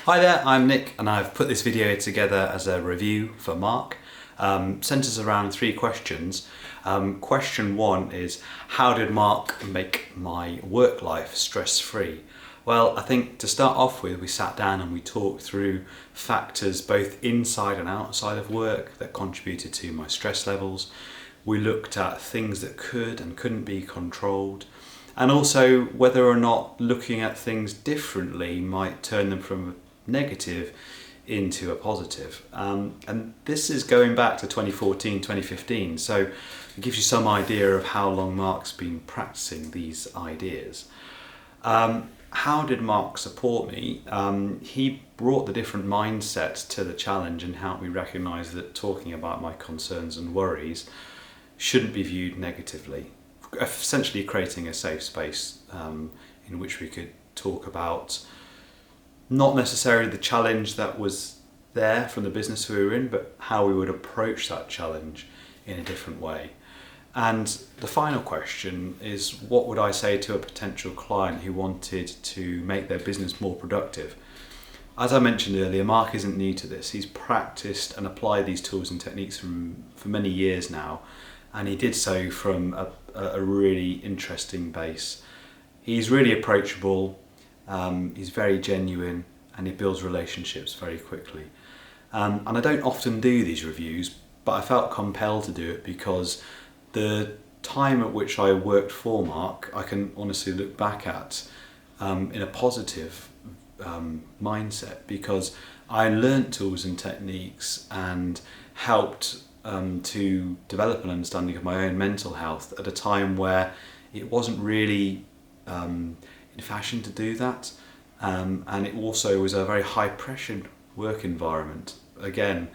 Hi there, I'm Nick and I've put this video together as a review for Marc. Centres around three questions. Question one is, how did Marc make my work life stress-free? Well, I think to start off with, we sat down and we talked through factors both inside and outside of work that contributed to my stress levels. We looked at things that could and couldn't be controlled, and also whether or not looking at things differently might turn them from a negative into a positive. And this is going back to 2014, 2015, so it gives you some idea of how long Marc's been practicing these ideas. How did Marc support me? He brought the different mindsets to the challenge and helped me recognise that talking about my concerns and worries shouldn't be viewed negatively, essentially creating a safe space in which we could talk about not necessarily the challenge that was there from the business we were in, but how we would approach that challenge in a different way. And the final question is, what would I say to a potential client who wanted to make their business more productive? As I mentioned earlier, Marc isn't new to this. He's practiced and applied these tools and techniques for many years now, and he did so from a really interesting base. He's really approachable, he's very genuine, and he builds relationships very quickly. And I don't often do these reviews, but I felt compelled to do it because the time at which I worked for Marc, I can honestly look back at in a positive mindset, because I learnt tools and techniques and helped to develop an understanding of my own mental health at a time where it wasn't really in fashion to do that, and it also was a very high pressure work environment. Again,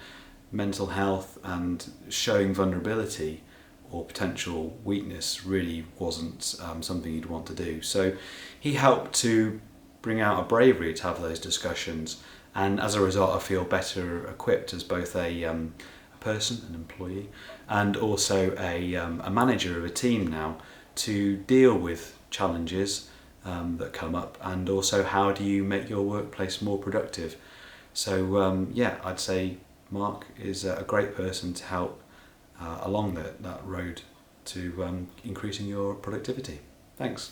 mental health and showing vulnerability or potential weakness really wasn't something you'd want to do. So he helped to bring out a bravery to have those discussions, and as a result I feel better equipped as both a person, an employee, and also a manager of a team now to deal with challenges that come up, and also how do you make your workplace more productive. So yeah, I'd say Marc is a great person to help along that road to increasing your productivity. Thanks.